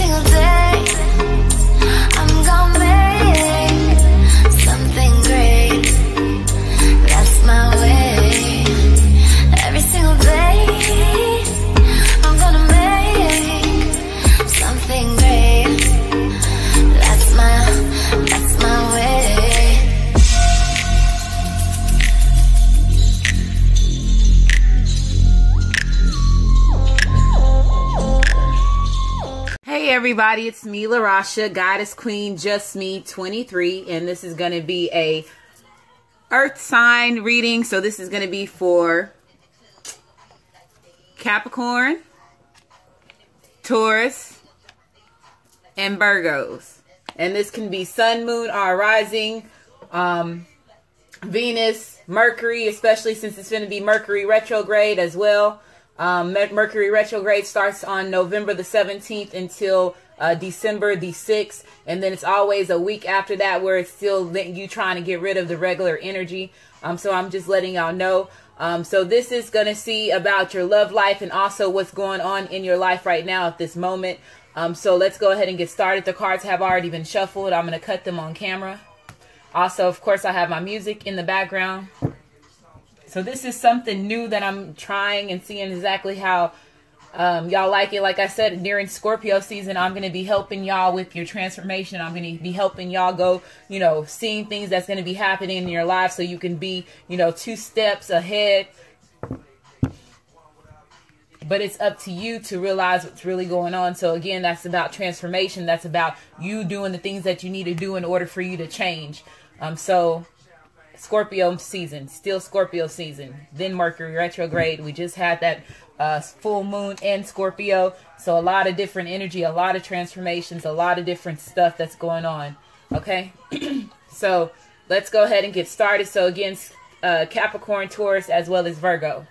single day, I'm gonna make something great. That's my way. Every single day, I'm gonna make something great. That's my way. Hey everybody, it's me, LaRasha, Goddess Queen, Just Me 23, and this is going to be a Earth sign reading. So this is going to be for Capricorn, Taurus, and Virgos. And this can be Sun, Moon, or Rising, Venus, Mercury, especially since it's going to be Mercury retrograde as well. Mercury retrograde starts on November the 17th until December the 6th. And then it's always a week after that where it's still you trying to get rid of the regular energy. So I'm just letting y'all know. So this is going to see about your love life and also what's going on in your life right now at this moment. So let's go ahead and get started. The cards have already been shuffled. I'm going to cut them on camera. Also, of course, I have my music in the background. So this is something new that I'm trying and seeing exactly how y'all like it. Like I said, during Scorpio season, I'm going to be helping y'all with your transformation. I'm going to be helping y'all go, seeing things that's going to be happening in your life so you can be, 2 steps ahead. But it's up to you to realize what's really going on. So again, that's about transformation. That's about you doing the things that you need to do in order for you to change. So Scorpio season, still Scorpio season, then Mercury retrograde. We just had that full moon in Scorpio. So a lot of different energy, a lot of transformations, a lot of different stuff that's going on. Okay. So let's go ahead and get started. So again, Capricorn, Taurus, as well as Virgo.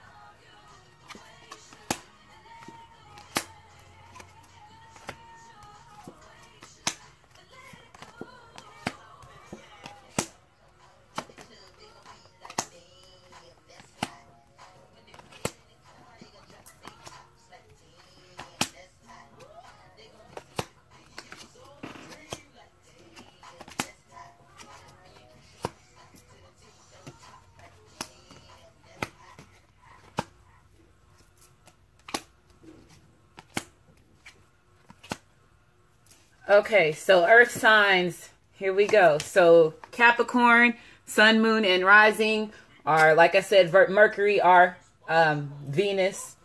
Okay, so Earth signs, here we go. So Capricorn, Sun, Moon, and Rising are, like I said, Mercury are Venus.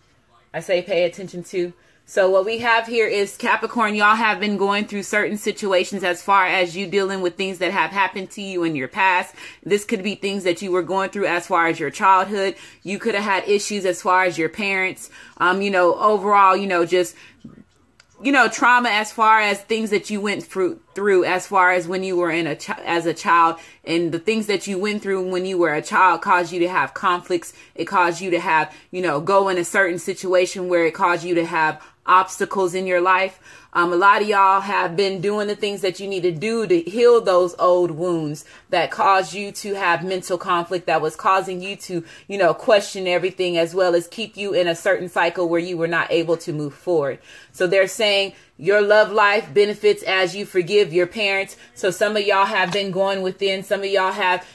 I say pay attention to. So what we have here is Capricorn. Y'all have been going through certain situations as far as you dealing with things that have happened to you in your past. This could be things that you were going through as far as your childhood. You could have had issues as far as your parents. Overall, just trauma as far as things that you went through as far as when you were as a child, and the things that you went through when you were a child caused you to have conflicts. It caused you to have, go in a certain situation where it caused you to have obstacles in your life. A lot of y'all have been doing the things that you need to do to heal those old wounds that caused you to have mental conflict, that was causing you to, question everything, as well as keep you in a certain cycle where you were not able to move forward. So they're saying your love life benefits as you forgive your parents. So some of y'all have been going within. Some of y'all have,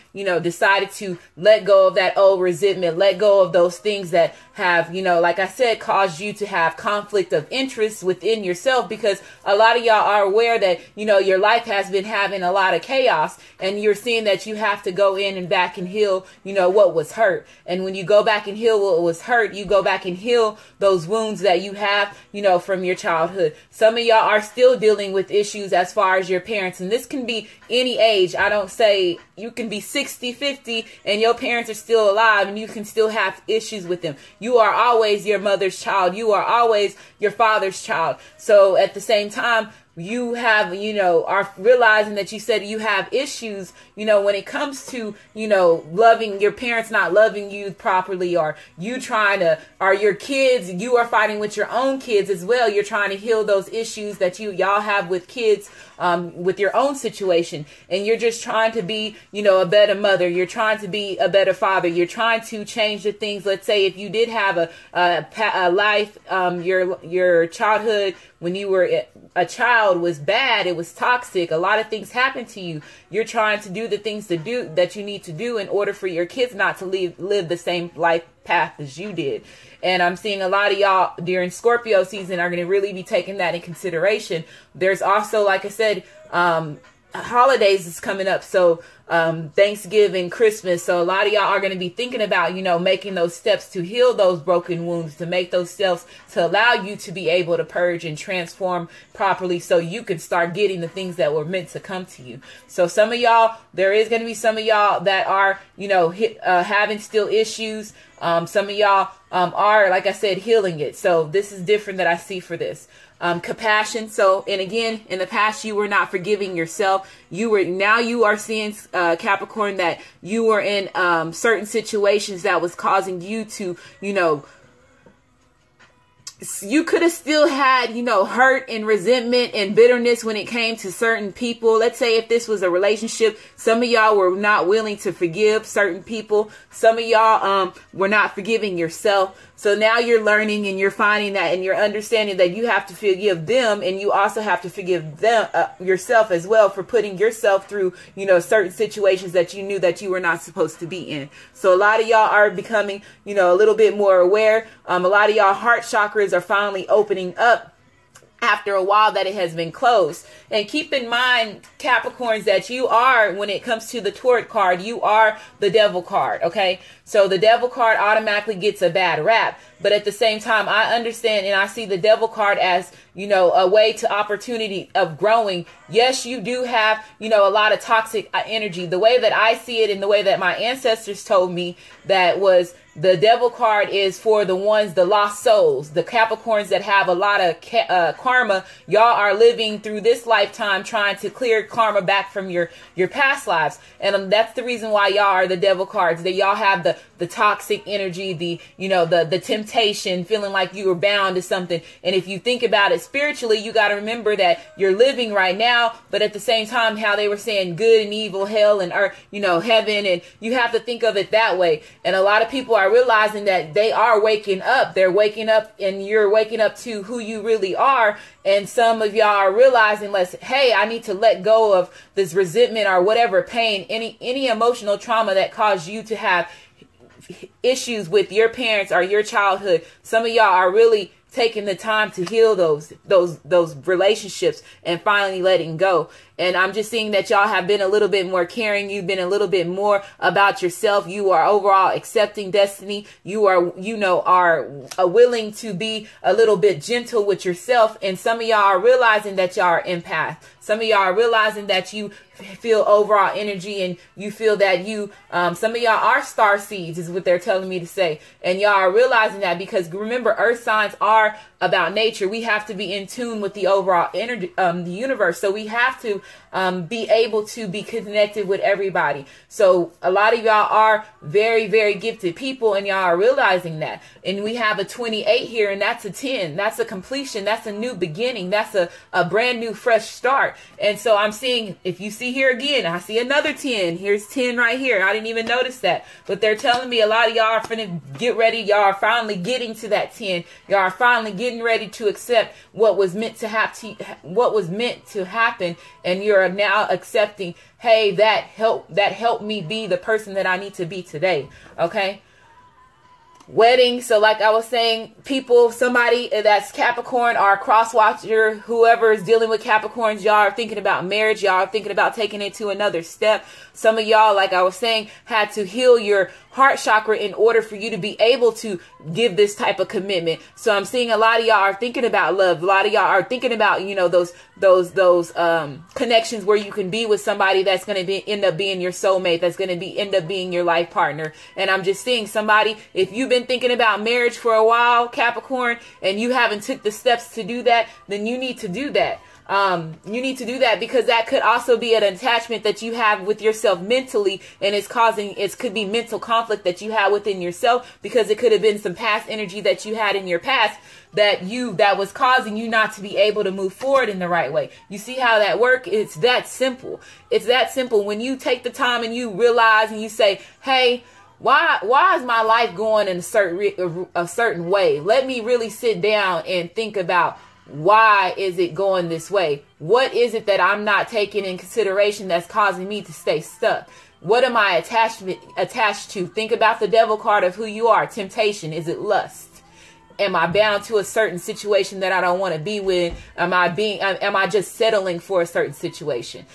decided to let go of that old resentment, let go of those things that have, like I said, caused you to have conflict of interest within yourself, because a lot of y'all are aware that, your life has been having a lot of chaos, and you're seeing that you have to go in and back and heal, what was hurt. And when you go back and heal what was hurt, you go back and heal those wounds that you have, from your childhood. Some of y'all are still dealing with issues as far as your parents, and this can be any age. I don't say you can be 60, 50, and your parents are still alive, and you can still have issues with them. You are always your mother's child. You are always your father's child. So at the same time, you have, you know, are realizing that you said you have issues, you know, when it comes to, you know, loving your parents, not loving you properly, or you trying to, or your kids, you are fighting with your own kids as well. You're trying to heal those issues that y'all have with kids, with your own situation. And you're just trying to be, you know, a better mother. You're trying to be a better father. You're trying to change the things. Let's say if you did have a life, your childhood when you were a child was bad, it was toxic, a lot of things happened to you. You're trying to do the things that you need to do in order for your kids not to live the same life path as you did. And I'm seeing a lot of y'all during Scorpio season are going to really be taking that in consideration. There's also, like I said, holidays is coming up. So Thanksgiving, Christmas. So a lot of y'all are going to be thinking about, you know, making those steps to heal those broken wounds, to make those steps to allow you to be able to purge and transform properly so you can start getting the things that were meant to come to you. So some of y'all, there is going to be some of y'all that are, you know, having still issues. Some of y'all are, like I said, healing it. So this is different that I see for this. Compassion. So, and again, in the past, you were not forgiving yourself. Now you are seeing, Capricorn, that you were in, certain situations that was causing you to, you know, you could have still had, you know, hurt and resentment and bitterness when it came to certain people. Let's say if this was a relationship, some of y'all were not willing to forgive certain people. Some of y'all were not forgiving yourself. So now you're learning and you're finding that, and you're understanding that you have to forgive them, and you also have to forgive them yourself as well for putting yourself through, you know, certain situations that you knew that you were not supposed to be in. So a lot of y'all are becoming, you know, a little bit more aware. A lot of y'all heart chakras are finally opening up after a while that it has been closed. And keep in mind, Capricorns, that you are, when it comes to the Taurus card, you are the Devil card, okay? So the Devil card automatically gets a bad rap. But at the same time, I understand and I see the Devil card as, you know, a way to opportunity of growing. Yes, you do have, you know, a lot of toxic energy. The way that I see it and the way that my ancestors told me that was, the Devil card is for the ones, the lost souls, the Capricorns that have a lot of karma. Y'all are living through this lifetime trying to clear karma back from your past lives. And that's the reason why y'all are the Devil cards. That y'all have the toxic energy, the, you know, the temptation, feeling like you were bound to something. And if you think about it spiritually, you got to remember that you're living right now, but at the same time, how they were saying good and evil, hell and earth, you know, heaven, and you have to think of it that way. And a lot of people are realizing that they are waking up. They're waking up, and you're waking up to who you really are. And some of y'all are realizing, hey, I need to let go of this resentment or whatever pain, any emotional trauma that caused you to have issues with your parents or your childhood. Some of y'all are really taking the time to heal those relationships and finally letting go. And I'm just seeing that y'all have been a little bit more caring. You've been a little bit more about yourself. You are overall accepting destiny. You are, you know, are willing to be a little bit gentle with yourself. And some of y'all are realizing that y'all are empath. Some of y'all are realizing that you feel overall energy, and you feel that you, some of y'all are star seeds is what they're telling me to say. And y'all are realizing that because remember, earth signs are about nature. We have to be in tune with the overall energy, the universe. So we have to be able to be connected with everybody. So a lot of y'all are very, very gifted people, and y'all are realizing that. And we have a 28 here, and that's a 10. That's a completion. That's a new beginning. That's a brand new, fresh start. And so I'm seeing, if you see here again, I see another 10. Here's 10 right here. I didn't even notice that. But they're telling me a lot of y'all are finna get ready. Y'all are finally getting to that 10. Y'all are finally getting ready to accept what was meant to happen, and you're now accepting, hey, that helped me be the person that I need to be today. Okay. Wedding. So like I was saying, people, somebody that's Capricorn or cross watcher, whoever is dealing with Capricorns, y'all are thinking about marriage. Y'all are thinking about taking it to another step. Some of y'all, like I was saying, had to heal your heart chakra in order for you to be able to give this type of commitment. So I'm seeing a lot of y'all are thinking about love. A lot of y'all are thinking about, you know, those connections where you can be with somebody that's going to end up being your soulmate, that's going to end up being your life partner. And I'm just seeing somebody, if you've been thinking about marriage for a while, Capricorn, and you haven't took the steps to do that, then you need to do that. You need to do that, because that could also be an attachment that you have with yourself mentally, and it could be mental conflict that you have within yourself, because it could have been some past energy that you had in your past that was causing you not to be able to move forward in the right way. You see how that works? It's that simple. It's that simple. When you take the time and you realize and you say, hey, why is my life going in a certain way? Let me really sit down and think about, why is it going this way? What is it that I'm not taking in consideration that's causing me to stay stuck? What am I attached to? Think about the devil card of who you are. Temptation. Is it lust? Am I bound to a certain situation that I don't want to be with? Am I just settling for a certain situation?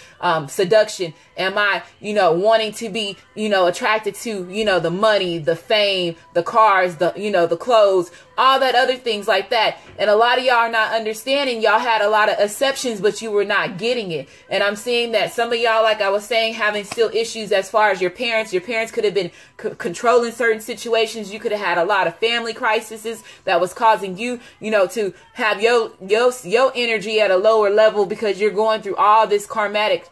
Seduction. Am I, wanting to be, attracted to, the money, the fame, the cars, the clothes, all that other things like that. And a lot of y'all are not understanding. Y'all had a lot of exceptions, but you were not getting it. And I'm seeing that some of y'all, like I was saying, having still issues as far as your parents. Your parents could have been controlling certain situations. You could have had a lot of family crises that was causing you, to have your energy at a lower level, because you're going through all this karmatic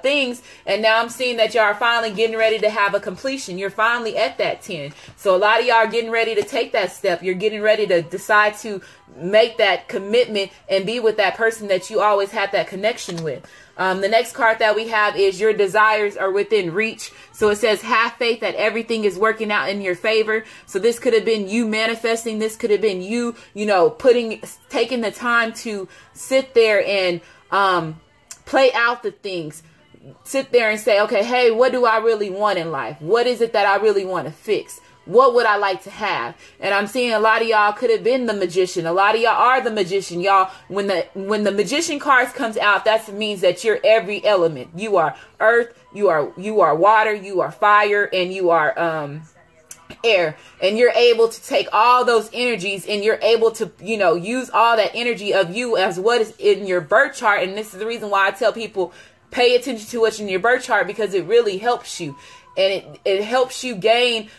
things. And now I'm seeing that y'all are finally getting ready to have a completion. You're finally at that 10. So a lot of y'all are getting ready to take that step. You're getting ready to decide to make that commitment and be with that person that you always had that connection with. The next card that we have is your desires are within reach. So it says, have faith that everything is working out in your favor. So this could have been you manifesting. This could have been you, taking the time to sit there and play out the things. Sit there and say, okay, hey, what do I really want in life? What is it that I really want to fix? What would I like to have? And I'm seeing a lot of y'all could have been the magician. A lot of y'all are the magician. Y'all, when the magician cards comes out, that means that you're every element. You are earth, you are water, you are fire, and you are air. And you're able to take all those energies, and you're able to, use all that energy of you as what is in your birth chart. And this is the reason why I tell people, pay attention to what's in your birth chart, because it really helps you. And it helps you gain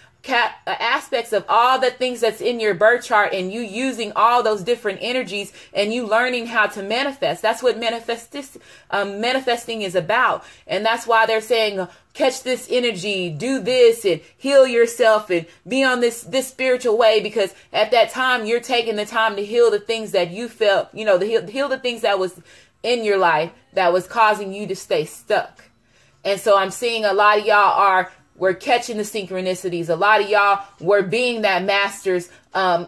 aspects of all the things that's in your birth chart, and you using all those different energies, and you learning how to manifest. That's what manifesting is about. And that's why they're saying, catch this energy, do this, and heal yourself, and be on this spiritual way, because at that time you're taking the time to heal the things that you felt, heal the things that was in your life that was causing you to stay stuck. And so I'm seeing a lot of y'all we're catching the synchronicities. A lot of y'all were being that masters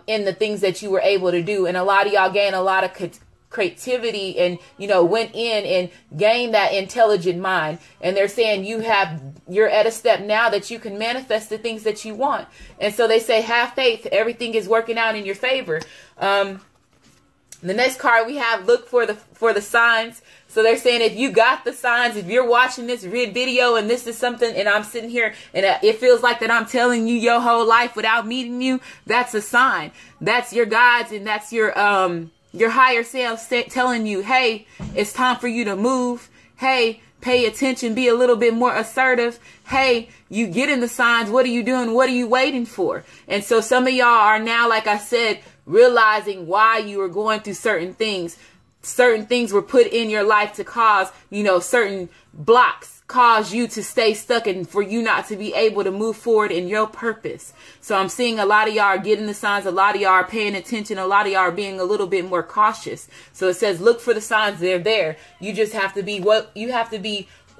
in the things that you were able to do. And a lot of y'all gained a lot of creativity, and, went in and gained that intelligent mind. And they're saying you're at a step now that you can manifest the things that you want. And so they say, have faith. Everything is working out in your favor. The next card we have, look for the signs. So they're saying, if you got the signs, if you're watching this video and this is something, and I'm sitting here and it feels like that I'm telling you your whole life without meeting you, that's a sign. That's your guides, and that's your higher self telling you, hey, it's time for you to move. Hey, pay attention, be a little bit more assertive. Hey, you get in the signs. What are you doing? What are you waiting for? And so some of y'all are now, like I said, realizing why you were going through certain things. Certain things were put in your life to cause, certain blocks cause you to stay stuck, and for you not to be able to move forward in your purpose. So I'm seeing a lot of y'all are getting the signs. A lot of y'all are paying attention. A lot of y'all are being a little bit more cautious. So it says, look for the signs. They're there. You just have to be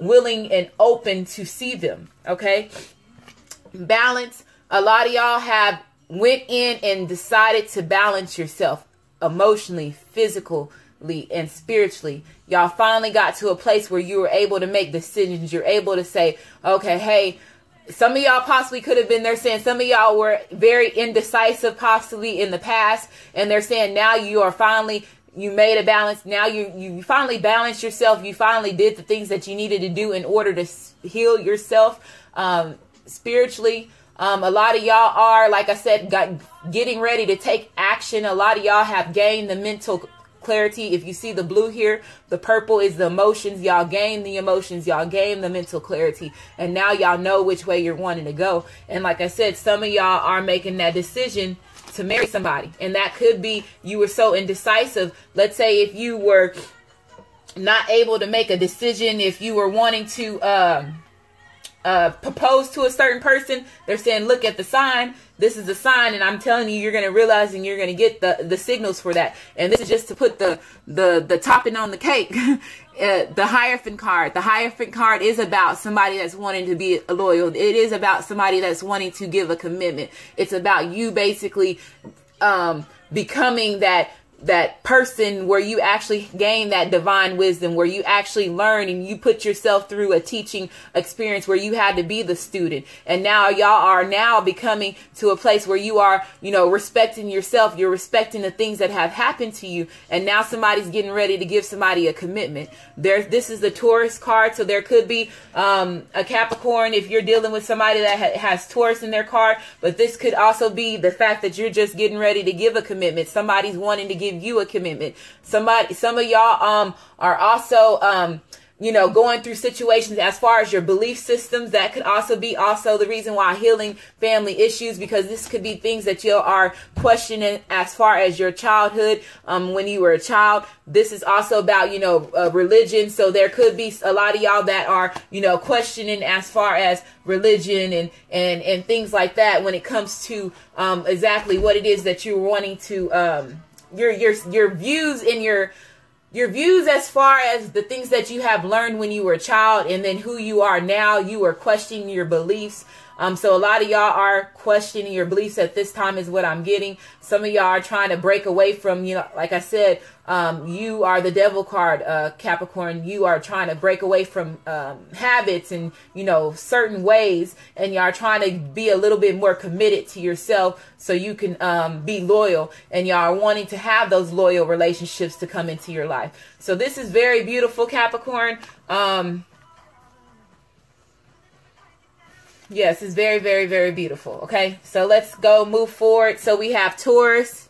willing and open to see them. Okay. Balance. A lot of y'all have went in and decided to balance yourself emotionally, physically, and spiritually. Y'all finally got to a place where you were able to make decisions. You're able to say, okay, hey, some of y'all possibly could have been, they're saying some of y'all were very indecisive possibly in the past, and they're saying now you made a balance. Now you finally balanced yourself. You finally did the things that you needed to do in order to heal yourself spiritually. A lot of y'all are, like I said, getting ready to take action. A lot of y'all have gained the mental clarity. If you see the blue here, the purple is the emotions. Y'all gain the emotions. Y'all gain the mental clarity. And now y'all know which way you're wanting to go. And like I said, some of y'all are making that decision to marry somebody. And that could be you were so indecisive. Let's say if you were not able to make a decision, if you were wanting to propose to a certain person, they're saying, look at the sign. This is a sign, and I'm telling you, you're going to realize and you're going to get the signals for that. And this is just to put the topping on the cake. The Hierophant card. The Hierophant card is about somebody that's wanting to be loyal. It is about somebody that's wanting to give a commitment. It's about you basically becoming that person where you actually gain that divine wisdom, where you actually learn and you put yourself through a teaching experience where you had to be the student. And now y'all are now becoming to a place where you are, you know, respecting yourself. You're respecting the things that have happened to you. And now somebody's getting ready to give somebody a commitment. This is the Taurus card. So there could be a Capricorn if you're dealing with somebody that has Taurus in their card. But this could also be the fact that you're just getting ready to give a commitment. Somebody's wanting to give you a commitment. Some of y'all are also you know, going through situations as far as your belief systems. That could also be the reason why healing family issues, because this could be things that you are questioning as far as your childhood, when you were a child. This is also about, you know, religion. So there could be a lot of y'all that are, you know, questioning as far as religion and things like that when it comes to exactly what it is that you're wanting to your views and your views as far as the things that you have learned when you were a child, and then who you are now. You are questioning your beliefs. So a lot of y'all are questioning your beliefs at this time is what I'm getting. Some of y'all are trying to break away from, you know, like I said, you are the Devil card, Capricorn. You are trying to break away from habits and, you know, certain ways, and y'all are trying to be a little bit more committed to yourself so you can be loyal, and y'all are wanting to have those loyal relationships to come into your life. So this is very beautiful, Capricorn. Yes, it's very, very, very beautiful. Okay, so let's go move forward. So we have Taurus.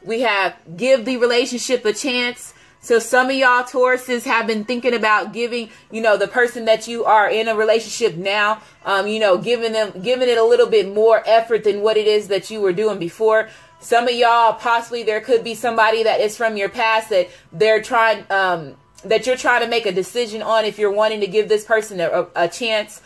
We have give the relationship a chance. So some of y'all Tauruses have been thinking about giving, you know, the person that you are in a relationship now, you know, giving it a little bit more effort than what it is that you were doing before. Some of y'all, possibly there could be somebody that is from your past that they're trying, that you're trying to make a decision on if you're wanting to give this person a chance.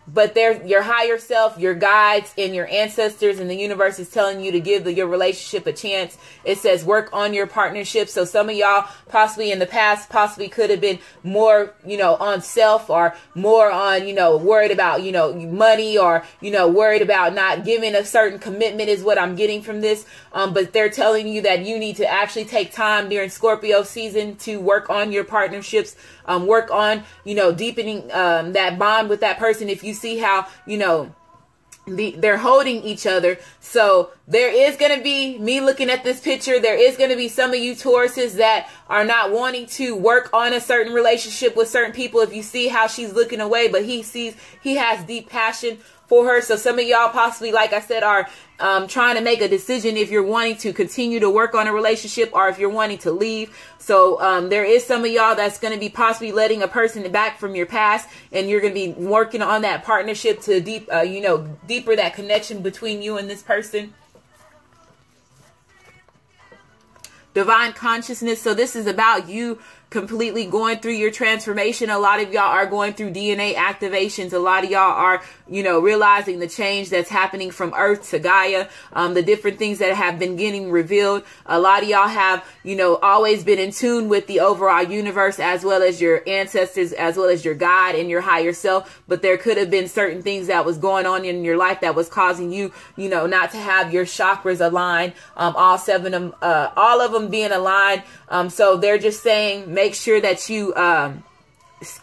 But your higher self, your guides, and your ancestors and the universe is telling you to give your relationship a chance. It says work on your partnership. So some of y'all possibly in the past possibly could have been more, you know, on self, or more on, you know, worried about, you know, money, or, you know, worried about not giving a certain commitment is what I'm getting from this. But they're telling you that you need to actually take time during Scorpio season to work on your partnerships, work on, you know, deepening that bond with that person. If you see how, you know, they're holding each other. So there is going to be, me looking at this picture, there is going to be some of you Tauruses that are not wanting to work on a certain relationship with certain people. If you see how she's looking away, but he has deep passion for her. So some of y'all possibly, like I said, are trying to make a decision if you're wanting to continue to work on a relationship or if you're wanting to leave. So there is some of y'all that's going to be possibly letting a person back from your past, and you're going to be working on that partnership to deeper that connection between you and this person. Divine consciousness. So this is about you completely going through your transformation. A lot of y'all are going through DNA activations. A lot of y'all are, you know, realizing the change that's happening from Earth to Gaia, the different things that have been getting revealed. A lot of y'all have, you know, always been in tune with the overall universe, as well as your ancestors, as well as your God and your higher self. But there could have been certain things that was going on in your life that was causing you, you know, not to have your chakras aligned. All of them being aligned. So they're just saying, make sure that you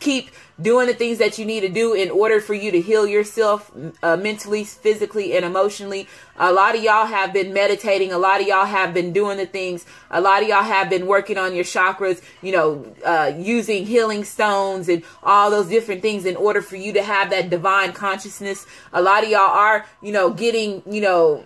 keep doing the things that you need to do in order for you to heal yourself mentally, physically, and emotionally. A lot of y'all have been meditating. A lot of y'all have been doing the things. A lot of y'all have been working on your chakras, you know, using healing stones and all those different things in order for you to have that divine consciousness. A lot of y'all are, you know, getting, you know,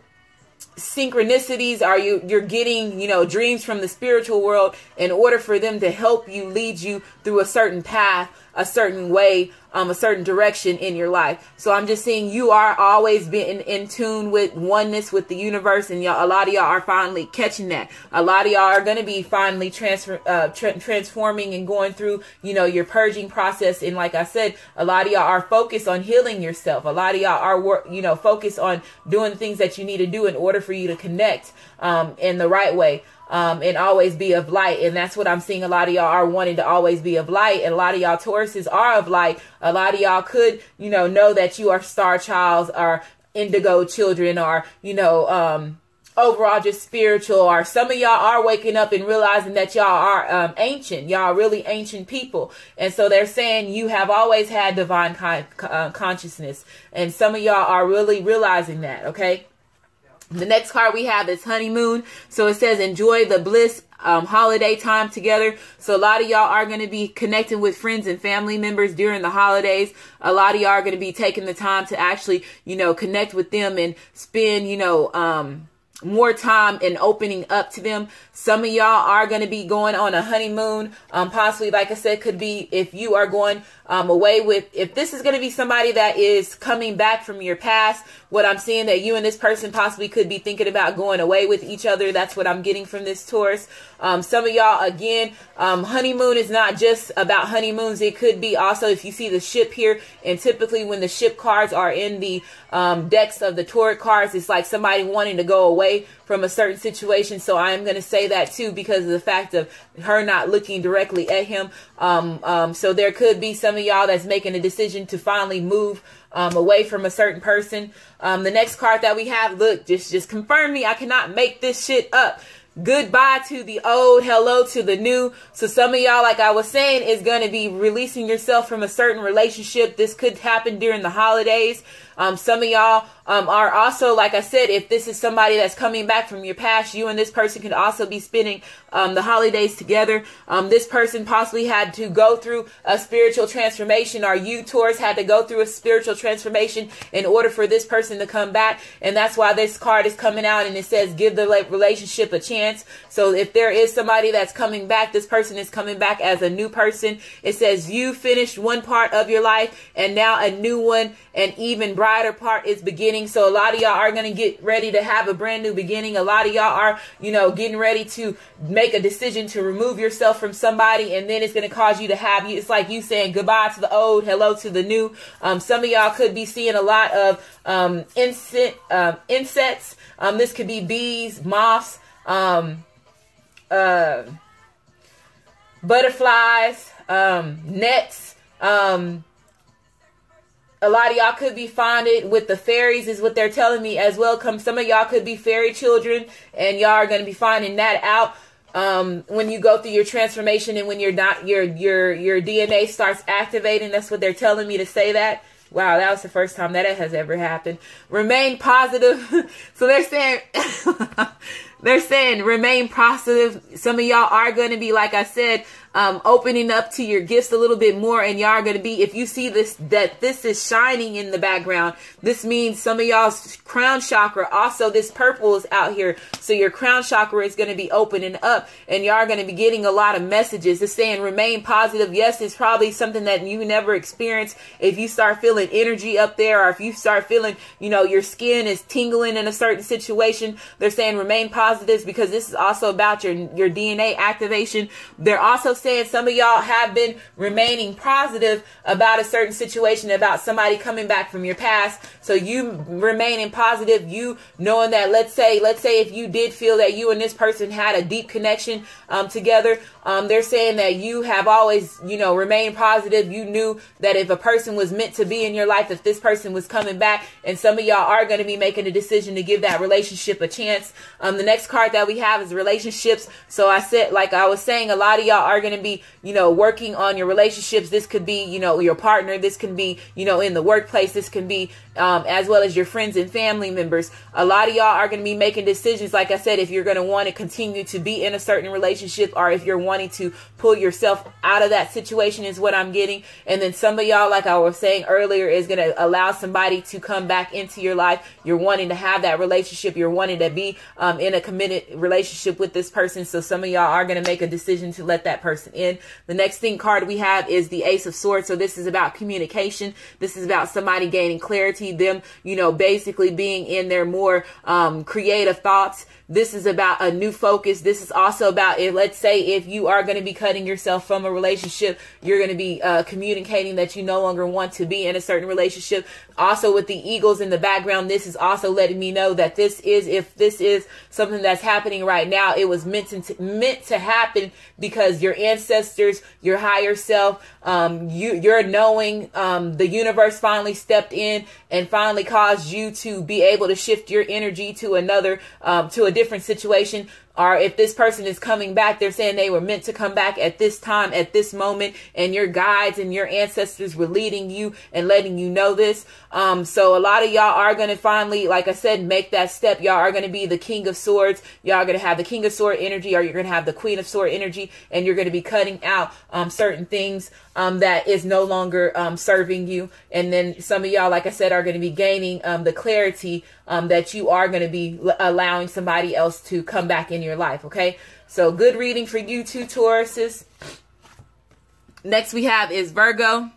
synchronicities. Are you're getting, you know, dreams from the spiritual world in order for them to help you, lead you through a certain path, a certain way, a certain direction in your life. So I'm just saying you are always been in tune with oneness with the universe, and y'all, a lot of y'all are finally catching that. A lot of y'all are going to be finally transforming and going through, you know, your purging process. And like I said, a lot of y'all are focused on healing yourself. A lot of y'all are, you know, focused on doing the things that you need to do in order for you to connect in the right way. And always be of light. And that's what I'm seeing. A lot of y'all are wanting to always be of light. And a lot of y'all Tauruses are of light. A lot of y'all could, you know that you are star childs, or indigo children, or, you know, overall just spiritual. Or some of y'all are waking up and realizing that y'all are ancient. Y'all are really ancient people. And so they're saying you have always had divine consciousness. And some of y'all are really realizing that, okay? The next card we have is honeymoon. So it says enjoy the bliss holiday time together. So a lot of y'all are going to be connecting with friends and family members during the holidays. A lot of y'all are going to be taking the time to actually, you know, connect with them and spend, you know, more time and opening up to them. Some of y'all are going to be going on a honeymoon. Possibly, like I said, could be if you are going away with, if this is going to be somebody that is coming back from your past. What I'm seeing that you and this person possibly could be thinking about going away with each other. That's what I'm getting from this Taurus. Some of y'all, again, honeymoon is not just about honeymoons. It could be also, if you see the ship here, and typically when the ship cards are in the decks of the Taurus cards, it's like somebody wanting to go away from a certain situation. So I'm going to say that too, because of the fact of her not looking directly at him. So there could be some of y'all that's making a decision to finally move away from a certain person. The next card that we have, look, just confirm me. I cannot make this shit up. Goodbye to the old, hello to the new. So some of y'all, like I was saying, is going to be releasing yourself from a certain relationship. This could happen during the holidays. Some of y'all are also, like I said, if this is somebody that's coming back from your past, you and this person could also be spending the holidays together. This person possibly had to go through a spiritual transformation, or you, Taurus, had to go through a spiritual transformation in order for this person to come back. And that's why this card is coming out, and it says give the relationship a chance. So if there is somebody that's coming back, this person is coming back as a new person. It says you finished one part of your life, and now a new one, an even brighter part is beginning. So a lot of y'all are going to get ready to have a brand new beginning. A lot of y'all are, you know, getting ready to make a decision to remove yourself from somebody, and then it's going to cause you to have you. It's like you saying goodbye to the old, hello to the new. Some of y'all could be seeing a lot of insects. This could be bees, moths, butterflies, nets. A lot of y'all could be fonded with the fairies, is what they're telling me as well. Some of y'all could be fairy children, and y'all are going to be finding that out when you go through your transformation, and when you're not, your DNA starts activating. That's what they're telling me to say that. Wow, that was the first time that has ever happened. Remain positive. So they're saying, they're saying remain positive. Some of y'all are going to be, like I said, opening up to your gifts a little bit more, and y'all are going to be, if you see this, that this is shining in the background, this means some of y'all's crown chakra, also this purple is out here, so your crown chakra is going to be opening up, and y'all are going to be getting a lot of messages. It's saying remain positive. Yes, it's probably something that you never experienced. If you start feeling energy up there, or if you start feeling, you know, your skin is tingling in a certain situation, they're saying remain positive, because this is also about your DNA activation. They're also saying some of y'all have been remaining positive about a certain situation, about somebody coming back from your past. So you remaining positive, you knowing that, let's say if you did feel that you and this person had a deep connection together, they're saying that you have always, you know, remained positive. You knew that if a person was meant to be in your life, if this person was coming back, and some of y'all are going to be making a decision to give that relationship a chance. The next next card that we have is relationships. So I said, like I was saying, a lot of y'all are going to be, working on your relationships. This could be, your partner. This can be, in the workplace. This can be, as well as your friends and family members. A lot of y'all are going to be making decisions. Like I said, if you're going to want to continue to be in a certain relationship, or if you're wanting to pull yourself out of that situation, is what I'm getting. And then some of y'all, like I was saying earlier, is going to allow somebody to come back into your life. You're wanting to have that relationship. You're wanting to be in a committed relationship with this person. So some of y'all are going to make a decision to let that person in. The next card we have is the Ace of Swords. So this is about communication. This is about somebody gaining clarity, them, basically being in their more creative thoughts. This is about a new focus. This is also about, let's say if you are going to be cutting yourself from a relationship, you're going to be communicating that you no longer want to be in a certain relationship. Also with the eagles in the background, this is also letting me know that if this is something that's happening right now, it was meant to happen because your ancestors, your higher self, you're knowing, the universe finally stepped in and finally caused you to be able to shift your energy to another, to a different situation. Or if this person is coming back, they're saying they were meant to come back at this time, at this moment, and your guides and your ancestors were leading you and letting you know this. So a lot of y'all are going to finally, like I said, make that step. Y'all are going to be the King of Swords. Y'all are going to have the King of Sword energy, or you're going to have the Queen of Sword energy, and you're going to be cutting out certain things that is no longer serving you. And then some of y'all, like I said, are going to be gaining the clarity that you are going to be allowing somebody else to come back in your life. Okay, so good reading for you two Tauruses. Next we have is Virgo.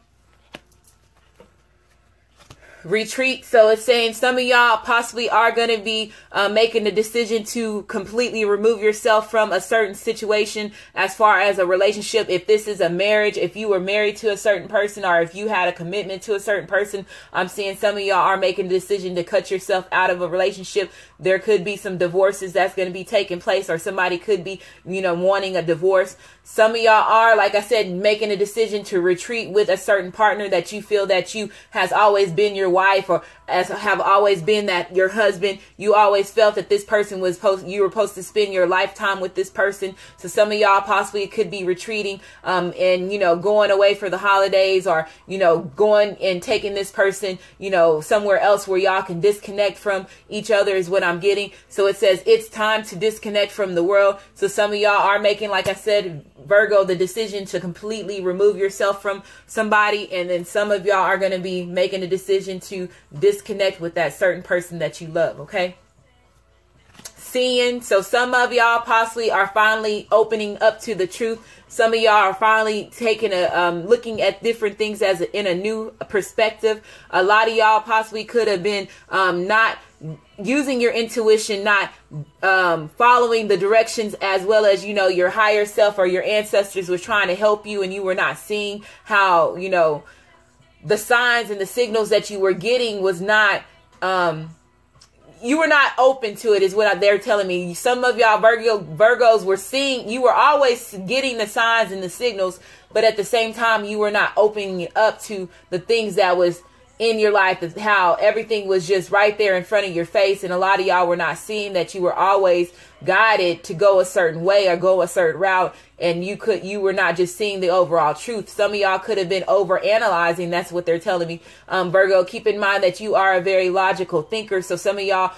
Retreat. So it's saying some of y'all possibly are going to be making the decision to completely remove yourself from a certain situation as far as a relationship. If this is a marriage, if you were married to a certain person, or if you had a commitment to a certain person, I'm seeing some of y'all are making the decision to cut yourself out of a relationship. There could be some divorces that's going to be taking place, or somebody could be, wanting a divorce. Some of y'all are, like I said, making a decision to retreat with a certain partner that you feel that you has always been your wife, or have always been that your husband. You always felt that this person was you were supposed to spend your lifetime with this person. So some of y'all possibly could be retreating and going away for the holidays, or going and taking this person somewhere else where y'all can disconnect from each other, is what I'm getting. So it says it's time to disconnect from the world. So some of y'all are making, like I said, Virgo, the decision to completely remove yourself from somebody. And then some of y'all are going to be making a decision to disconnect with that certain person that you love. Okay. Seeing. So some of y'all possibly are finally opening up to the truth. Some of y'all are finally taking looking at different things in a new perspective. A lot of y'all possibly could have been not using your intuition, not following the directions as well as your higher self or your ancestors was trying to help you, and you were not seeing how the signs and the signals that you were getting was not you were not open to it, is what they're telling me. Some of y'all Virgos were seeing, you were always getting the signs and the signals, but at the same time you were not opening it up to the things that was in your life, how everything was just right there in front of your face. And a lot of y'all were not seeing that you were always guided to go a certain way or go a certain route, and you were not just seeing the overall truth. Some of y'all could have been over analyzing. That's what they're telling me. Virgo, keep in mind that you are a very logical thinker. So some of y'all,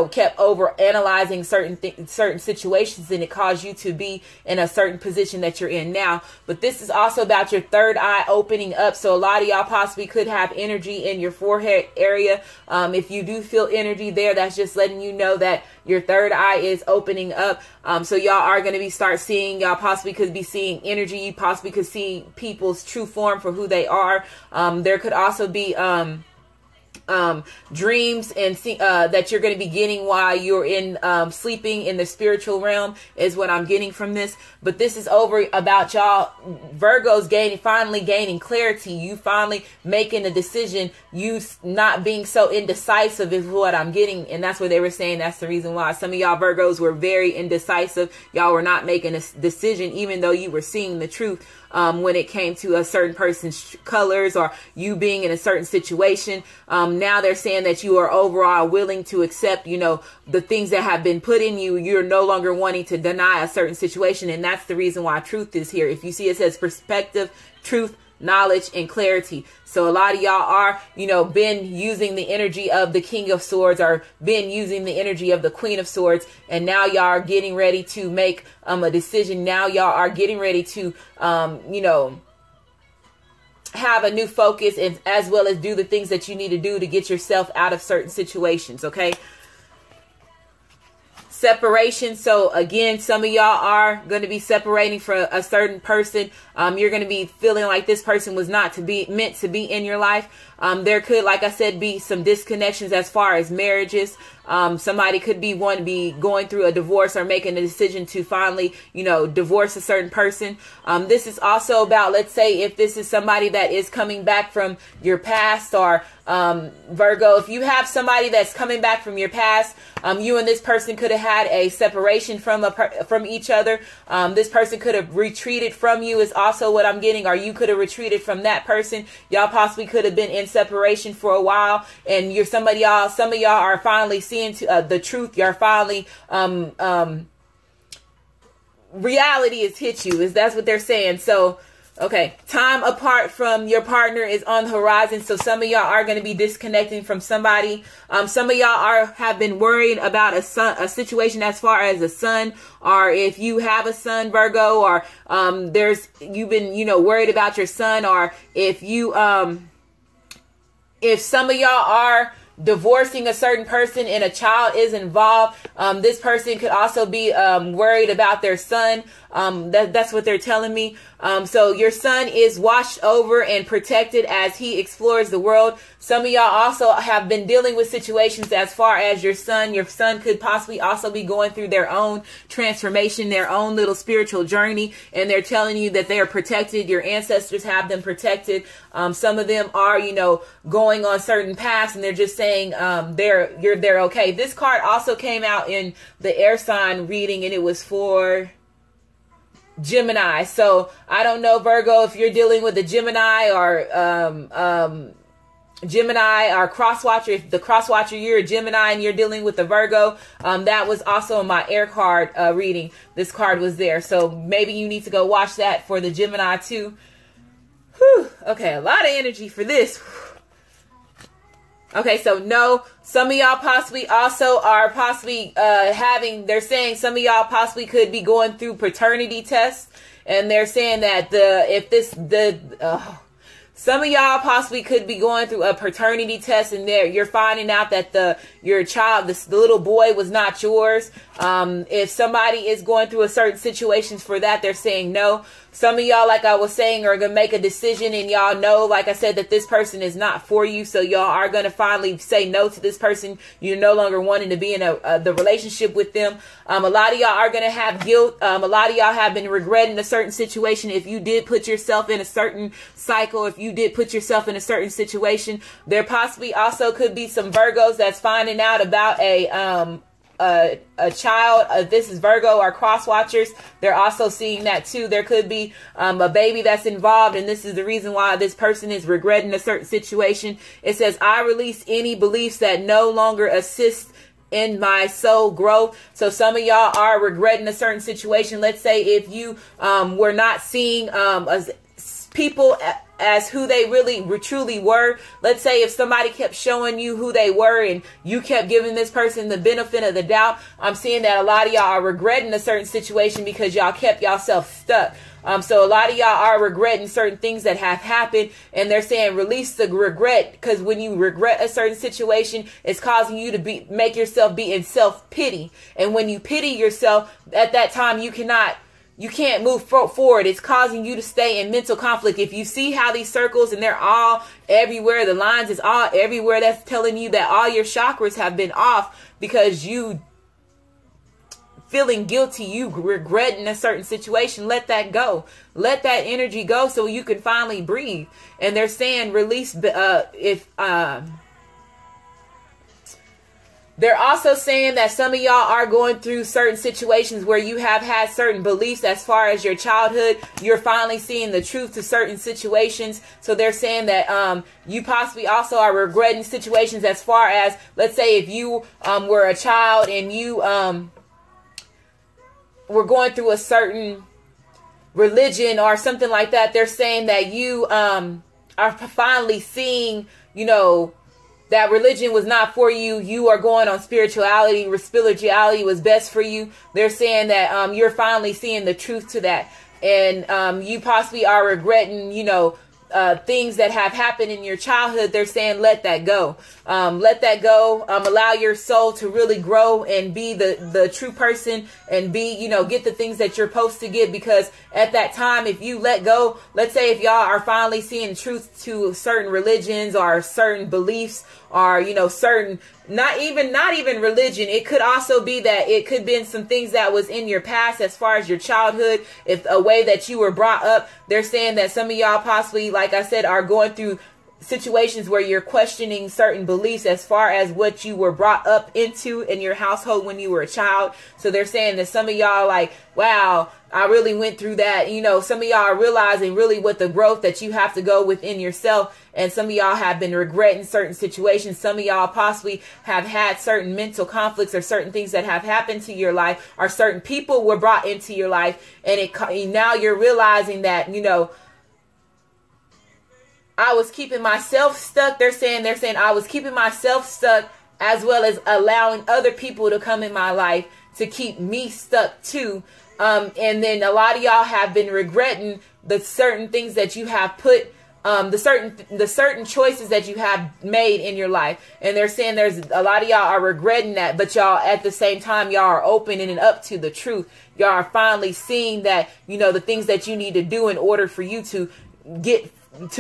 kept over analyzing certain situations, and it caused you to be in a certain position that you're in now. But this is also about your third eye opening up. So a lot of y'all possibly could have energy in your forehead area. If you do feel energy there, that's just letting you know that your third eye is opening up. So y'all are going to y'all possibly could be seeing energy. You possibly could see people's true form for who they are. There could also be dreams and that you're going to be getting while you're in sleeping in the spiritual realm, is what I'm getting from this. But this is over about y'all Virgos finally gaining clarity. You finally making a decision. You not being so indecisive is what I'm getting. And that's what they were saying. That's the reason why some of y'all Virgos were very indecisive. Y'all were not making a decision even though you were seeing the truth. when it came to a certain person's colors or you being in a certain situation. Now they're saying that you are overall willing to accept, you know, the things that have been put in you. You're no longer wanting to deny a certain situation. And that's the reason why truth is here. If you see, it says perspective, truth, knowledge, and clarity. So a lot of y'all are, you know, been using the energy of the King of Swords or been using the energy of the Queen of Swords. And now y'all are getting ready to make a decision. Now y'all are getting ready to, you know, have a new focus, and as well as do the things that you need to do to get yourself out of certain situations. Okay. Separation. So again, some of y'all are going to be separating from a certain person. You're going to be feeling like this person was not meant to be in your life. There could, like I said, be some disconnections as far as marriages. Somebody could be going through a divorce or making a decision to finally, you know, divorce a certain person. This is also about, let's say, if this is somebody that is coming back from your past, or Virgo, if you have somebody that's coming back from your past, you and this person could have had a separation from each other. This person could have retreated from you is also what I'm getting, or you could have retreated from that person. Y'all possibly could have been in separation for a while, and some of y'all are finally seeing the truth. You're finally reality has hit you, that's what they're saying. So okay, time apart from your partner is on the horizon. So some of y'all are going to be disconnecting from somebody. Some of y'all have been worried about a situation as far as a son, or if you have a son, Virgo, or you've been, you know, worried about your son, or if some of y'all are divorcing a certain person and a child is involved, this person could also be worried about their son. That's what they're telling me. So your son is watched over and protected as he explores the world. Some of y'all also have been dealing with situations as far as your son. Your son could possibly also be going through their own transformation, their own little spiritual journey, and they're telling you that they are protected. Your ancestors have them protected. Some of them are, you know, going on certain paths, and they're just saying they're okay. This card also came out in the air sign reading, and it was for Gemini. So I don't know, Virgo, if you're dealing with a Gemini or crosswatcher. If the crosswatcher, you're a Gemini and you're dealing with the Virgo, that was also in my air card reading. This card was there, so maybe you need to go watch that for the Gemini too. Whew. Okay, a lot of energy for this. Okay, so no, some of y'all possibly also are they're saying some of y'all possibly could be going through paternity tests, and they're saying that some of y'all possibly could be going through a paternity test, and you're finding out that your child, the little boy, was not yours. If somebody is going through a certain situations for that, they're saying no. Some of y'all, like I was saying, are going to make a decision, and y'all know, like I said, that this person is not for you. So y'all are going to finally say no to this person. You're no longer wanting to be in the relationship with them. A lot of y'all are going to have guilt. A lot of y'all have been regretting a certain situation. If you did put yourself in a certain cycle, if you did put yourself in a certain situation, there possibly also could be some Virgos that's finding out about a child. This is Virgo or cross watchers. They're also seeing that too. There could be a baby that's involved, and this is the reason why this person is regretting a certain situation. It says, I release any beliefs that no longer assist in my soul growth. So some of y'all are regretting a certain situation. Let's say if you were not seeing people as who they really truly were. Let's say if somebody kept showing you who they were and you kept giving this person the benefit of the doubt, I'm seeing that a lot of y'all are regretting a certain situation because y'all kept yourself stuck. So a lot of y'all are regretting certain things that have happened, and they're saying release the regret, because when you regret a certain situation, it's causing you to make yourself be in self-pity. And when you pity yourself, at that time you can't move forward. It's causing you to stay in mental conflict. If you see how these circles, and they're all everywhere, the lines is all everywhere, that's telling you that all your chakras have been off because you feeling guilty, you regretting a certain situation. Let that go. Let that energy go so you can finally breathe. And they're saying release They're also saying that some of y'all are going through certain situations where you have had certain beliefs as far as your childhood. You're finally seeing the truth to certain situations. So they're saying that you possibly also are regretting situations as far as, let's say if you were a child and you were going through a certain religion or something like that. They're saying that you are finally seeing, you know, that religion was not for you. You are going on spirituality. Spirituality was best for you. They're saying that you're finally seeing the truth to that. And you possibly are regretting, you know, things that have happened in your childhood. They're saying let that go. Let that go. Allow your soul to really grow and be the true person and be, you know, get the things that you're supposed to get, because at that time, if you let go, let's say if y'all are finally seeing truth to certain religions or certain beliefs or, you know, certain, not even religion. It could also be that it could be some things that was in your past as far as your childhood, if a way that you were brought up. They're saying that some of y'all possibly, like I said, are going through situations where you're questioning certain beliefs as far as what you were brought up into in your household when you were a child. So they're saying that some of y'all like, wow, I really went through that. You know, some of y'all are realizing really what the growth that you have to go within yourself. And some of y'all have been regretting certain situations. Some of y'all possibly have had certain mental conflicts or certain things that have happened to your life, or certain people were brought into your life. And now you're realizing that, you know, I was keeping myself stuck. They're saying I was keeping myself stuck, as well as allowing other people to come in my life to keep me stuck too. And then a lot of y'all have been regretting the certain things that you have put, the certain choices that you have made in your life. And they're saying there's a lot of y'all are regretting that, but y'all at the same time, y'all are opening it up to the truth. Y'all are finally seeing that, you know, the things that you need to do in order for you to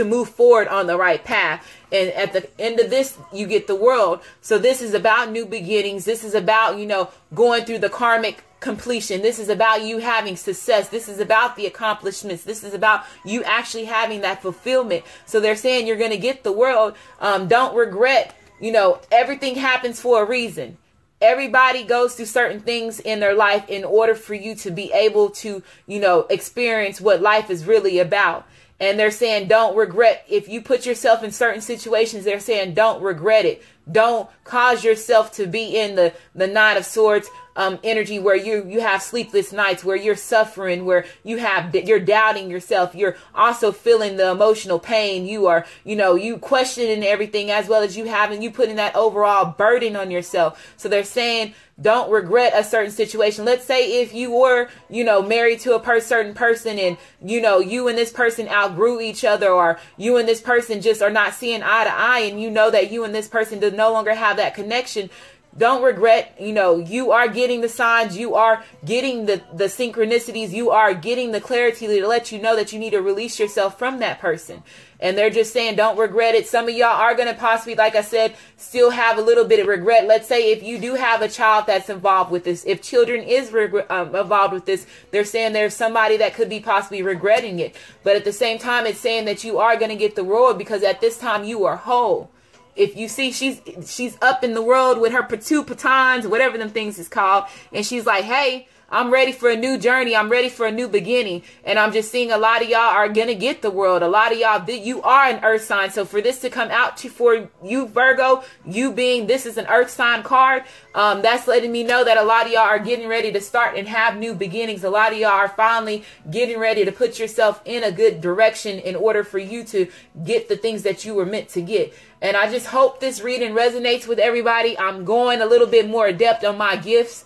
move forward on the right path. And at the end of this, you get the world. So this is about new beginnings. This is about, you know, going through the karmic completion. This is about you having success. This is about the accomplishments. This is about you actually having that fulfillment. So they're saying you're going to get the world. Don't regret, you know, everything happens for a reason. Everybody goes through certain things in their life in order for you to be able to, you know, experience what life is really about. And they're saying don't regret if you put yourself in certain situations. They're saying don't regret it. Don't cause yourself to be in the Nine of Swords energy where you have sleepless nights, where you're suffering, where you're doubting yourself. You're also feeling the emotional pain. You are, you know, you questioning everything, as well as you putting that overall burden on yourself. So they're saying don't regret a certain situation. Let's say if you were, you know, married to a certain person, and, you know, you and this person outgrew each other, or you and this person just are not seeing eye to eye, and you know that you and this person no longer have that connection. Don't regret, you know, you are getting the signs, you are getting the synchronicities, you are getting the clarity to let you know that you need to release yourself from that person. And they're just saying don't regret it. Some of y'all are going to possibly, like I said, still have a little bit of regret. Let's say if you do have a child that's involved with this, if children is involved with this, they're saying there's somebody that could be possibly regretting it. But at the same time, it's saying that you are going to get the world, because at this time you are whole. If you see she's up in the world with her two batons, whatever them things is called, and she's like, hey, I'm ready for a new journey. I'm ready for a new beginning. And I'm just seeing a lot of y'all are going to get the world. A lot of y'all, you are an earth sign. So for this to come out for you, Virgo, you being, this is an earth sign card, that's letting me know that a lot of y'all are getting ready to start and have new beginnings. A lot of y'all are finally getting ready to put yourself in a good direction in order for you to get the things that you were meant to get. And I just hope this reading resonates with everybody. I'm going a little bit more adept on my gifts.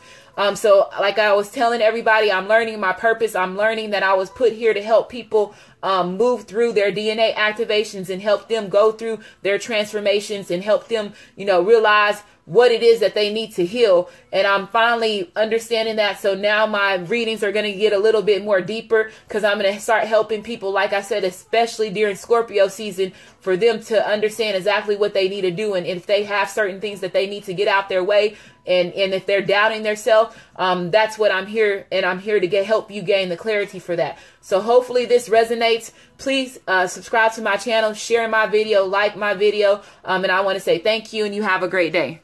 So like I was telling everybody, I'm learning my purpose. I'm learning that I was put here to help people move through their DNA activations and help them go through their transformations and help them, you know, realize what it is that they need to heal. And I'm finally understanding that. So now my readings are going to get a little bit more deeper, because I'm going to start helping people, like I said, especially during Scorpio season, for them to understand exactly what they need to do. And if they have certain things that they need to get out their way, and if they're doubting themselves, that's what I'm here. And I'm here to help you gain the clarity for that. So hopefully this resonates. Please subscribe to my channel, share my video, like my video. And I want to say thank you, and you have a great day.